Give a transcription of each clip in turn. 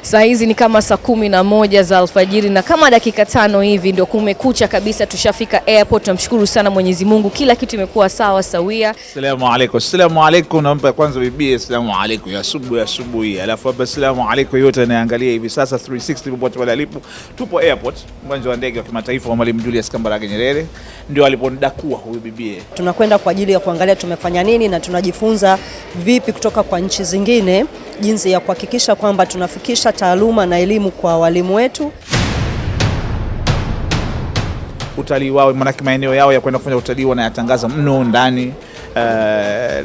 Saa hizi ni kama saa 11 za alfajiri na kama dakika 5 hivi ndio kumekucha kabisa, tushafika airport. Tunamshukuru sana Mwenyezi Mungu, kila kitu imekuwa sawa sawia. Assalamu alaykum. Assalamu alaykum. Naomba kwanza bibi assalamu alaykum ya asubuhi. Alafu hapa assalamu alaykum yote anaangalia hivi sasa 360 popote pale alipo. Tupo airport, uwanja wa ndege wa kimataifa wa Mwalimu Julius Kambarage Nyerere, ndio alipondakua huyu bibi. Tunakwenda kwa ajili ya kuangalia tumefanya nini na tunajifunza vipi kutoka kwa nchi zingine, jinsi ya kuhakikisha kwamba tunafikisha taaluma na elimu kwa walimu wetu. Utalii wao, maana maeneo yao ya kwenda kufanya utalii wanayatangaza mno ndani,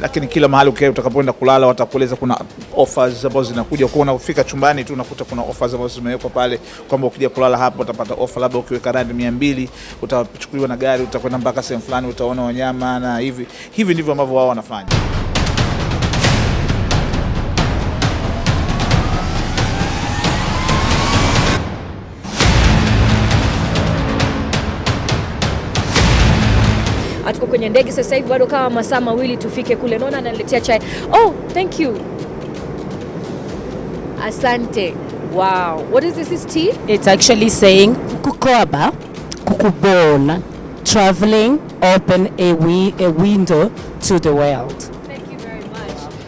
lakini kila mahali utakapoenda kulala watakueleza kuna offers ambazo zinakuja. Kwa unafika chumbani tu unakuta kuna offers ambazo zimewekwa pale kwamba ukija kulala hapo utapata offer, labda ukiweka rand 200 utachukuliwa na gari, utakwenda mpaka sehemu fulani, utaona wanyama na hivi ndivyo ambavyo wao wanafanya. Tuko kwenye ndege sasa hivi, bado kama masaa mawili tufike kule. Naona ananiletea chai. Oh, thank you. Asante. Wow. What is this tea? It's actually saying kukoba, kukubona, traveling, open a window to the world.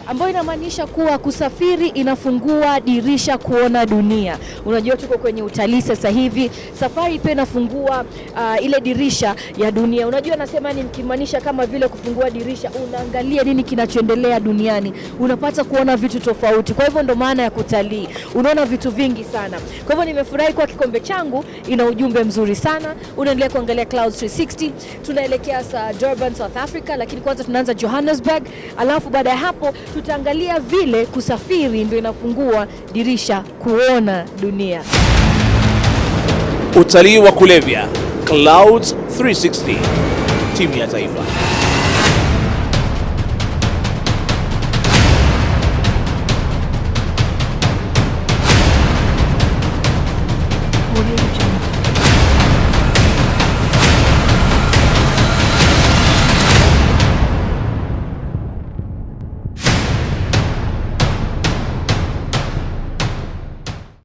Ambayo inamaanisha kuwa kusafiri inafungua dirisha kuona dunia. Unajua tuko kwenye utalii sasa hivi, safari pia inafungua ile dirisha ya dunia. Unajua nasema ni nikimaanisha kama vile kufungua dirisha, unaangalia nini kinachoendelea duniani, unapata kuona vitu tofauti. Kwa hivyo ndo maana ya kutalii, unaona vitu vingi sana. Kwa hivyo nimefurahi kwa kikombe changu ina ujumbe mzuri sana. Unaendelea kuangalia Clouds 360, tunaelekea Durban, South Africa, lakini kwanza tunaanza Johannesburg, alafu baada ya hapo tutaangalia vile kusafiri ndio inafungua dirisha kuona dunia. Utalii wa kulevya, Clouds 360, timu ya taifa.